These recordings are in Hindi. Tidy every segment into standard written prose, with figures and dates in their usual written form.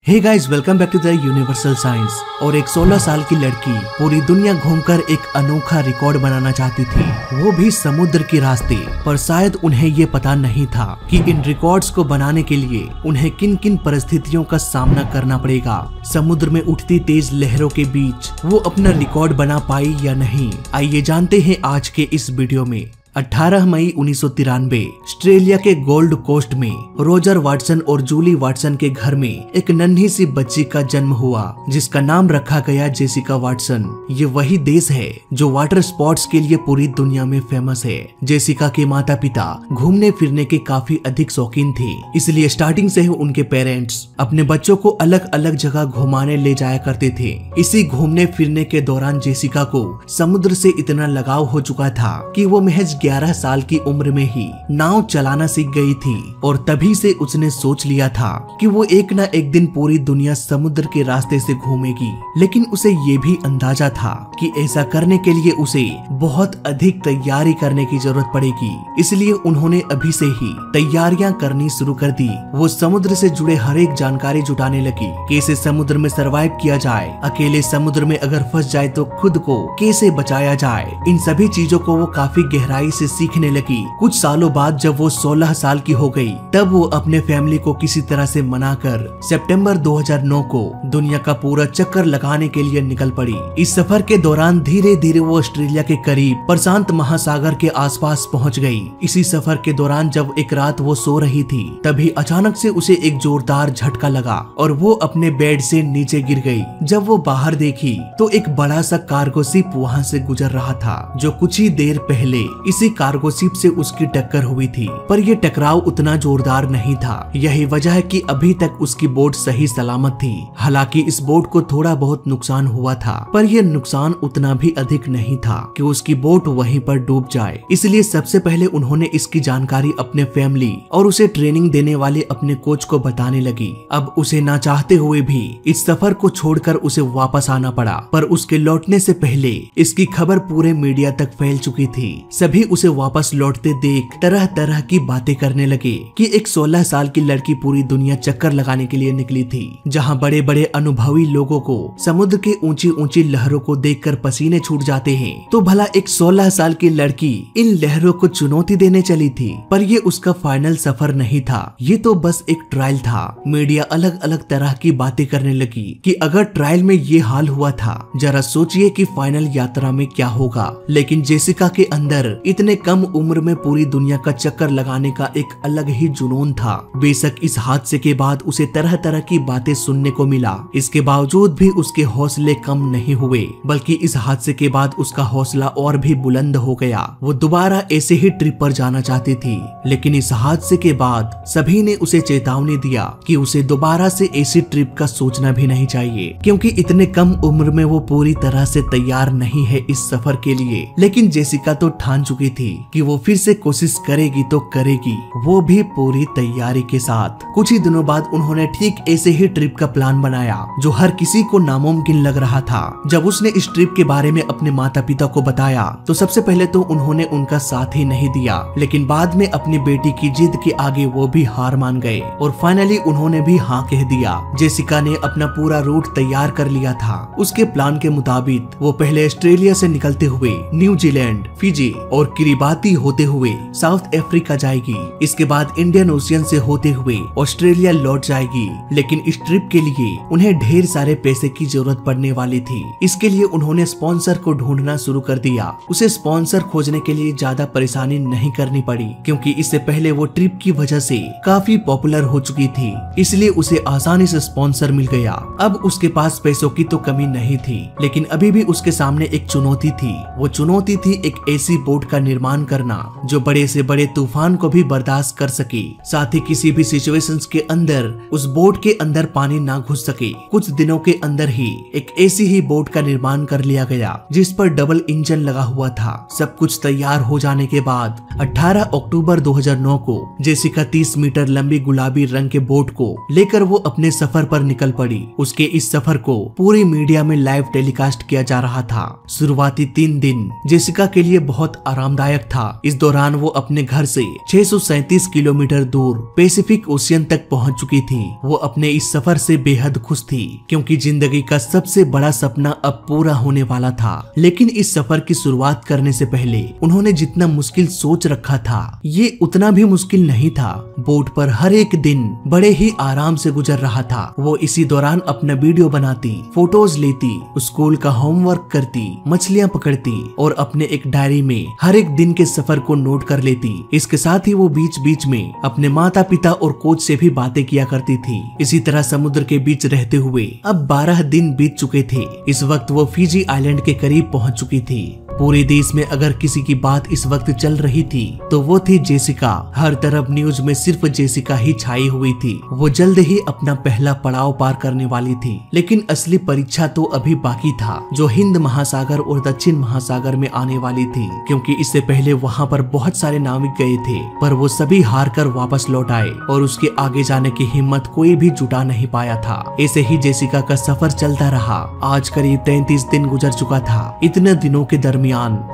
Hey guys, welcome back to the universal science. और एक 16 साल की लड़की पूरी दुनिया घूमकर एक अनोखा रिकॉर्ड बनाना चाहती थी, वो भी समुद्र के रास्ते। पर शायद उन्हें ये पता नहीं था कि इन रिकॉर्ड्स को बनाने के लिए उन्हें किन किन परिस्थितियों का सामना करना पड़ेगा। समुद्र में उठती तेज लहरों के बीच वो अपना रिकॉर्ड बना पाई या नहीं, आइए जानते हैं आज के इस वीडियो में। 18 मई 1993 ऑस्ट्रेलिया के गोल्ड कोस्ट में रोजर वाटसन और जूली वाटसन के घर में एक नन्ही सी बच्ची का जन्म हुआ, जिसका नाम रखा गया जेसिका वाटसन। ये वही देश है जो वाटर स्पोर्ट्स के लिए पूरी दुनिया में फेमस है। जेसिका के माता पिता घूमने फिरने के काफी अधिक शौकीन थे, इसलिए स्टार्टिंग से ही उनके पेरेंट्स अपने बच्चों को अलग अलग जगह घुमाने ले जाया करते थे। इसी घूमने फिरने के दौरान जेसिका को समुद्र से इतना लगाव हो चुका था कि वो महज 11 साल की उम्र में ही नाव चलाना सीख गई थी। और तभी से उसने सोच लिया था कि वो एक ना एक दिन पूरी दुनिया समुद्र के रास्ते से घूमेगी। लेकिन उसे ये भी अंदाजा था कि ऐसा करने के लिए उसे बहुत अधिक तैयारी करने की जरूरत पड़ेगी, इसलिए उन्होंने अभी से ही तैयारियां करनी शुरू कर दी। वो समुद्र से जुड़े हर एक जानकारी जुटाने लगी, कैसे समुद्र में सरवाइव किया जाए, अकेले समुद्र में अगर फंस जाए तो खुद को कैसे बचाया जाए। इन सभी चीजों को वो काफी गहराई से सीखने लगी। कुछ सालों बाद जब वो 16 साल की हो गई, तब वो अपने फैमिली को किसी तरह से मनाकर सितंबर 2009 को दुनिया का पूरा चक्कर लगाने के लिए निकल पड़ी। इस सफर के दौरान धीरे धीरे वो ऑस्ट्रेलिया के करीब प्रशांत महासागर के आसपास पहुंच गई। इसी सफर के दौरान जब एक रात वो सो रही थी, तभी अचानक से उसे एक जोरदार झटका लगा और वो अपने बेड से नीचे गिर गई। जब वो बाहर देखी तो एक बड़ा सा कार्गो शिप वहाँ से गुजर रहा था, जो कुछ ही देर पहले इसी कार्गो शिप से उसकी टक्कर हुई थी। पर यह टकराव उतना जोरदार नहीं था। यही वजह है कि अभी तक उसकी बोट सही सलामत थी। हालांकि इस बोट को थोड़ा बहुत नुकसान हुआ था, पर यह नुकसान उतना भी अधिक नहीं था कि उसकी बोट वहीं पर डूब जाए। इसलिए सबसे पहले उन्होंने इसकी जानकारी अपने फैमिली और उसे ट्रेनिंग देने वाले अपने कोच को बताने लगी। अब उसे ना चाहते हुए भी इस सफर को छोड़कर उसे वापस आना पड़ा, पर उसके लौटने से पहले इसकी खबर पूरे मीडिया तक फैल चुकी थी। सभी उसे वापस लौटते देख तरह तरह की बातें करने लगे कि एक 16 साल की लड़की पूरी दुनिया चक्कर लगाने के लिए निकली थी। जहां बड़े बड़े अनुभवी लोगों को समुद्र के ऊंची ऊंची लहरों को देखकर पसीने छूट जाते हैं, तो भला एक 16 साल की लड़की इन लहरों को चुनौती देने चली थी। पर ये उसका फाइनल सफर नहीं था, ये तो बस एक ट्रायल था। मीडिया अलग अलग तरह की बातें करने लगी कि अगर ट्रायल में ये हाल हुआ था, जरा सोचिए कि फाइनल यात्रा में क्या होगा। लेकिन जेसिका के अंदर इतने कम उम्र में पूरी दुनिया का चक्कर लगाने का एक अलग ही जुनून था। बेशक इस हादसे के बाद उसे तरह तरह की बातें सुनने को मिला, इसके बावजूद भी उसके हौसले कम नहीं हुए, बल्कि इस हादसे के बाद उसका हौसला और भी बुलंद हो गया। वो दोबारा ऐसे ही ट्रिप पर जाना चाहती थी। लेकिन इस हादसे के बाद सभी ने उसे चेतावनी दिया कि उसे दोबारा से ऐसी ट्रिप का सोचना भी नहीं चाहिए, क्योंकि इतने कम उम्र में वो पूरी तरह से तैयार नहीं है इस सफर के लिए। लेकिन जेसिका तो ठान चुकी थी कि वो फिर से कोशिश करेगी तो करेगी, वो भी पूरी तैयारी के साथ। कुछ ही दिनों बाद उन्होंने ठीक ऐसे ही ट्रिप का प्लान बनाया, जो हर किसी को नामुमकिन लग रहा था। जब उसने इस ट्रिप के बारे में अपने माता पिता को बताया, तो सबसे पहले तो उन्होंने उनका साथ ही नहीं दिया, लेकिन बाद में अपनी बेटी की जिद के आगे वो भी हार मान गए और फाइनली उन्होंने भी हाँ कह दिया। जेसिका ने अपना पूरा रूट तैयार कर लिया था। उसके प्लान के मुताबिक वो पहले ऑस्ट्रेलिया से निकलते हुए न्यूजीलैंड, फिजी और किरिबाती होते हुए साउथ अफ्रीका जाएगी। इसके बाद इंडियन ओशियन से होते हुए ऑस्ट्रेलिया लौट जाएगी। लेकिन इस ट्रिप के लिए उन्हें ढेर सारे पैसे की जरूरत पड़ने वाली थी। इसके लिए उन्होंने स्पॉन्सर को ढूंढना शुरू कर दिया। उसे स्पॉन्सर खोजने के लिए ज्यादा परेशानी नहीं करनी पड़ी, क्योंकि इससे पहले वो ट्रिप की वजह से काफी पॉपुलर हो चुकी थी, इसलिए उसे आसानी से स्पॉन्सर मिल गया। अब उसके पास पैसों की तो कमी नहीं थी, लेकिन अभी भी उसके सामने एक चुनौती थी। वो चुनौती थी एक ऐसी बोट का निर्माण करना जो बड़े से बड़े तूफान को भी बर्दाश्त कर सके, साथ ही किसी भी सिचुएशंस के अंदर उस बोट के अंदर पानी ना घुस सके। कुछ दिनों के अंदर ही एक ऐसी ही बोट का निर्माण कर लिया गया, जिस पर डबल इंजन लगा हुआ था। सब कुछ तैयार हो जाने के बाद 18 अक्टूबर 2009 को जेसिका 30 मीटर लंबी गुलाबी रंग के बोट को लेकर वो अपने सफर पर निकल पड़ी। उसके इस सफर को पूरी मीडिया में लाइव टेलीकास्ट किया जा रहा था। शुरुआती 3 दिन जेसिका के लिए बहुत आराम आरामदायक था। इस दौरान वो अपने घर से 637 किलोमीटर दूर पैसिफिक ओशियन तक पहुंच चुकी थी। वो अपने इस सफर से बेहद खुश थी क्योंकि जिंदगी का सबसे बड़ा सपना अब पूरा होने वाला था। लेकिन इस सफर की शुरुआत करने से पहले उन्होंने जितना मुश्किल सोच रखा था ये उतना भी मुश्किल नहीं था। बोट पर हर एक दिन बड़े ही आराम से गुजर रहा था। वो इसी दौरान अपना वीडियो बनाती, फोटोज लेती, स्कूल का होमवर्क करती, मछलियां पकड़ती और अपने एक डायरी में हर एक दिन के सफर को नोट कर लेती। इसके साथ ही वो बीच बीच में अपने माता पिता और कोच से भी बातें किया करती थी। इसी तरह समुद्र के बीच रहते हुए अब 12 दिन बीत चुके थे। इस वक्त वो फिजी आइलैंड के करीब पहुंच चुकी थी। पूरे देश में अगर किसी की बात इस वक्त चल रही थी तो वो थी जेसिका। हर तरफ न्यूज में सिर्फ जेसिका ही छाई हुई थी। वो जल्द ही अपना पहला पड़ाव पार करने वाली थी, लेकिन असली परीक्षा तो अभी बाकी था, जो हिंद महासागर और दक्षिण महासागर में आने वाली थी। क्योंकि इससे पहले वहाँ पर बहुत सारे नाविक गए थे, पर वो सभी हार कर वापस लौट आए और उसके आगे जाने की हिम्मत कोई भी जुटा नहीं पाया था। ऐसे ही जेसिका का सफर चलता रहा। आज करीब 33 दिन गुजर चुका था। इतने दिनों के दरमियान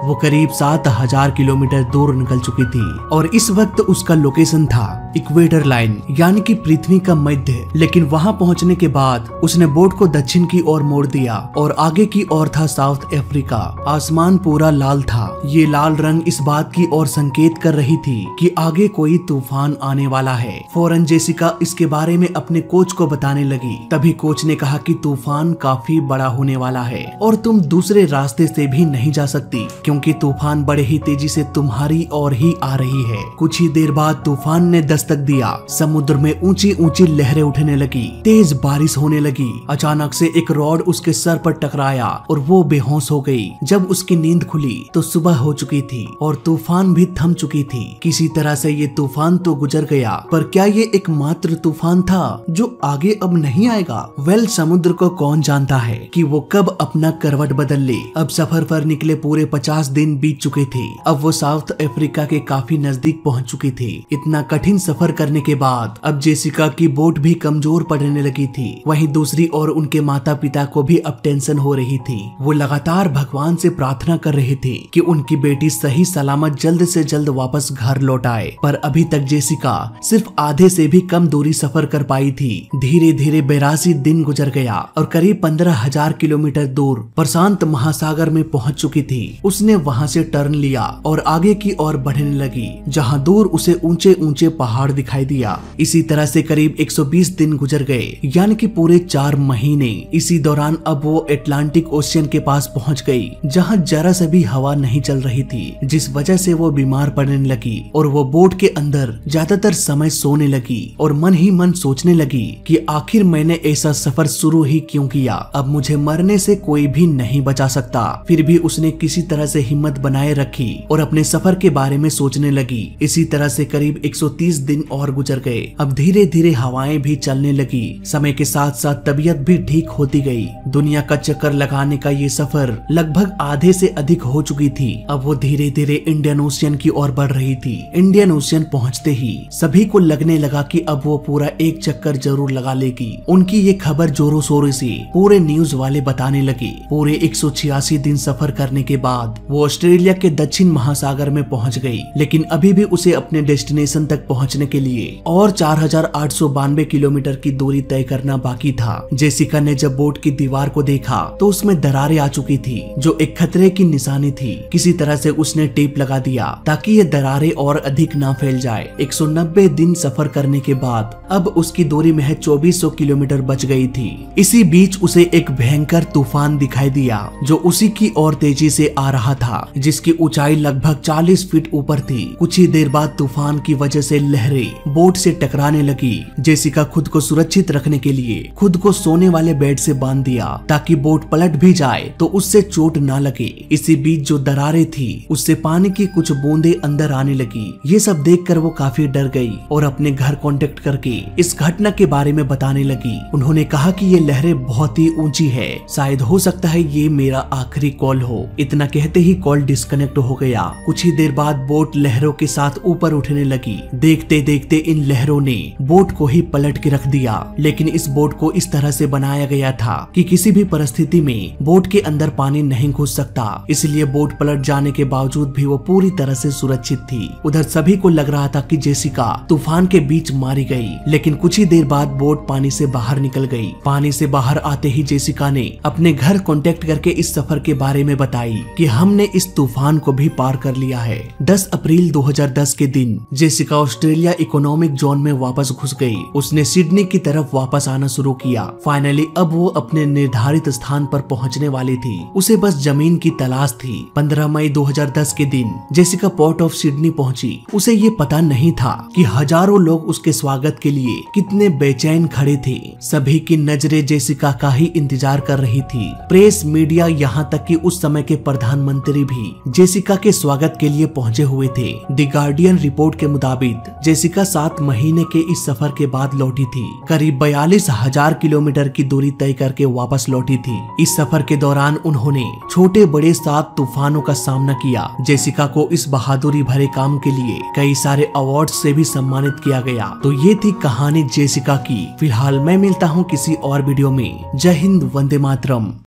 वो करीब 7000 किलोमीटर दूर निकल चुकी थी और इस वक्त उसका लोकेशन था इक्वेटर लाइन, यानी कि पृथ्वी का मध्य। लेकिन वहां पहुंचने के बाद उसने बोट को दक्षिण की ओर मोड़ दिया और आगे की ओर था साउथ अफ्रीका। आसमान पूरा लाल था। ये लाल रंग इस बात की ओर संकेत कर रही थी कि आगे कोई तूफान आने वाला है। फौरन जेसिका इसके बारे में अपने कोच को बताने लगी। तभी कोच ने कहा कि तूफान काफी बड़ा होने वाला है और तुम दूसरे रास्ते से भी नहीं जा सकती क्योंकि तूफान बड़े ही तेजी से तुम्हारी ओर ही आ रही है। कुछ ही देर बाद तूफान ने दस्तक दिया। समुद्र में ऊंची ऊंची लहरें उठने लगी, तेज बारिश होने लगी। अचानक से एक रॉड उसके सर पर टकराया और वो बेहोश हो गई। जब उसकी नींद खुली तो सुबह हो चुकी थी और तूफान भी थम चुकी थी। किसी तरह से ये तूफान तो गुजर गया, पर क्या ये एकमात्र तूफान था जो आगे अब नहीं आएगा? वेल, समुद्र को कौन जानता है कि वो कब अपना करवट बदल ले। अब सफर पर निकले पूरे 50 दिन बीत चुके थे। अब वो साउथ अफ्रीका के काफी नजदीक पहुंच चुकी थी। इतना कठिन सफर करने के बाद अब जेसिका की बोट भी कमजोर पड़ने लगी थी। वहीं दूसरी ओर उनके माता पिता को भी अब टेंशन हो रही थी। वो लगातार भगवान से प्रार्थना कर रहे थे कि उनकी बेटी सही सलामत जल्द से जल्द वापस घर लौट आए। पर अभी तक जेसिका सिर्फ आधे से भी कम दूरी सफर कर पाई थी। धीरे धीरे 82 दिन गुजर गया और करीब 15,000 किलोमीटर दूर प्रशांत महासागर में पहुंच चुकी थी। उसने वहां से टर्न लिया और आगे की ओर बढ़ने लगी, जहां दूर उसे ऊंचे ऊंचे पहाड़ दिखाई दिया। इसी तरह से करीब 120 दिन गुजर गए, यानी कि पूरे 4 महीने। इसी दौरान अब वो अटलांटिक ओशियन के पास पहुंच गई, जहां जरा से भी हवा नहीं चल रही थी, जिस वजह से वो बीमार पड़ने लगी और वो बोट के अंदर ज्यादातर समय सोने लगी और मन ही मन सोचने लगी कि आखिर मैंने ऐसा सफर शुरू ही क्यों किया। अब मुझे मरने से कोई भी नहीं बचा सकता। फिर भी उसने किसी तरह से हिम्मत बनाए रखी और अपने सफर के बारे में सोचने लगी। इसी तरह से करीब 130 दिन और गुजर गए। अब धीरे धीरे हवाएं भी चलने लगी। समय के साथ साथ तबीयत भी ठीक होती गई। दुनिया का चक्कर लगाने का ये सफर लगभग आधे से अधिक हो चुकी थी। अब वो धीरे धीरे इंडियन ओशियन की ओर बढ़ रही थी। इंडियन ओशियन पहुंचते ही सभी को लगने लगा कि अब वो पूरा एक चक्कर जरूर लगा लेगी। उनकी ये खबर जोरों शोरों से पूरे न्यूज वाले बताने लगे। पूरे 186 दिन सफर करने के बाद वो ऑस्ट्रेलिया के दक्षिण महासागर में पहुंच गई, लेकिन अभी भी उसे अपने डेस्टिनेशन तक पहुंचने के लिए और 4892 किलोमीटर की दूरी तय करना बाकी था। जेसिका ने जब बोट की दीवार को देखा तो उसमें दरारें आ चुकी थी, जो एक खतरे की निशानी थी। किसी तरह से उसने टेप लगा दिया ताकि ये दरारें और अधिक ना फैल जाए। 190 दिन सफर करने के बाद अब उसकी दूरी महज 2400 किलोमीटर बच गई थी। इसी बीच उसे एक भयंकर तूफान दिखाई दिया जो उसी की ओर तेजी से आ रहा था, जिसकी ऊंचाई लगभग 40 फीट ऊपर थी। कुछ ही देर बाद तूफान की वजह से लहरें बोट से टकराने लगी। जेसिका खुद को सुरक्षित रखने के लिए खुद को सोने वाले बेड से बांध दिया ताकि बोट पलट भी जाए तो उससे चोट ना लगे। इसी बीच जो दरारें थी उससे पानी की कुछ बूंदें अंदर आने लगी। ये सब देखकर वो काफी डर गई और अपने घर कांटेक्ट करके इस घटना के बारे में बताने लगी। उन्होंने कहा कि ये लहरें बहुत ही ऊंची है, शायद हो सकता है ये मेरा आखिरी कॉल हो। इतना कहते ही कॉल डिस्कनेक्ट हो गया। कुछ ही देर बाद बोट लहरों के साथ ऊपर उठने लगी। देखते देखते इन लहरों ने बोट को ही पलट के रख दिया। लेकिन इस बोट को इस तरह से बनाया गया था कि किसी भी परिस्थिति में बोट के अंदर पानी नहीं घुस सकता, इसलिए बोट पलट जाने के बावजूद भी वो पूरी तरह से सुरक्षित थी। उधर सभी को लग रहा था कि जेसिका तूफान के बीच मारी गई, लेकिन कुछ ही देर बाद बोट पानी से बाहर निकल गई। पानी से बाहर आते ही जेसिका ने अपने घर कांटेक्ट करके इस सफर के बारे में बताई कि हमने इस तूफान को भी पार कर लिया है। 10 अप्रैल 2010 के दिन जेसिका ऑस्ट्रेलिया इकोनॉमिक जोन में वापस घुस गई। उसने सिडनी की तरफ वापस आना शुरू किया। फाइनली अब वो अपने निर्धारित स्थान पर पहुंचने वाली थी। उसे बस जमीन की तलाश थी। 15 मई 2010 के दिन जेसिका पोर्ट ऑफ सिडनी पहुंची। उसे ये पता नहीं था कि हजारों लोग उसके स्वागत के लिए कितने बेचैन खड़े थे। सभी की नजरें जेसिका का ही इंतजार कर रही थी। प्रेस, मीडिया, यहाँ तक कि उस समय के प्रधानमंत्री भी जेसिका के स्वागत के लिए पहुंचे हुए थे। द गार्डियन रिपोर्ट के मुताबिक जेसिका 7 महीने के इस सफर के बाद लौटी थी। करीब 42,000 किलोमीटर की दूरी तय करके वापस लौटी थी। इस सफर के दौरान उन्होंने छोटे बड़े 7 तूफानों का सामना किया। जेसिका को इस बहादुरी भरे काम के लिए कई सारे अवार्ड से भी सम्मानित किया गया। तो ये थी कहानी जेसिका की। फिलहाल मैं मिलता हूँ किसी और वीडियो में। जय हिंद, वंदे मातरम।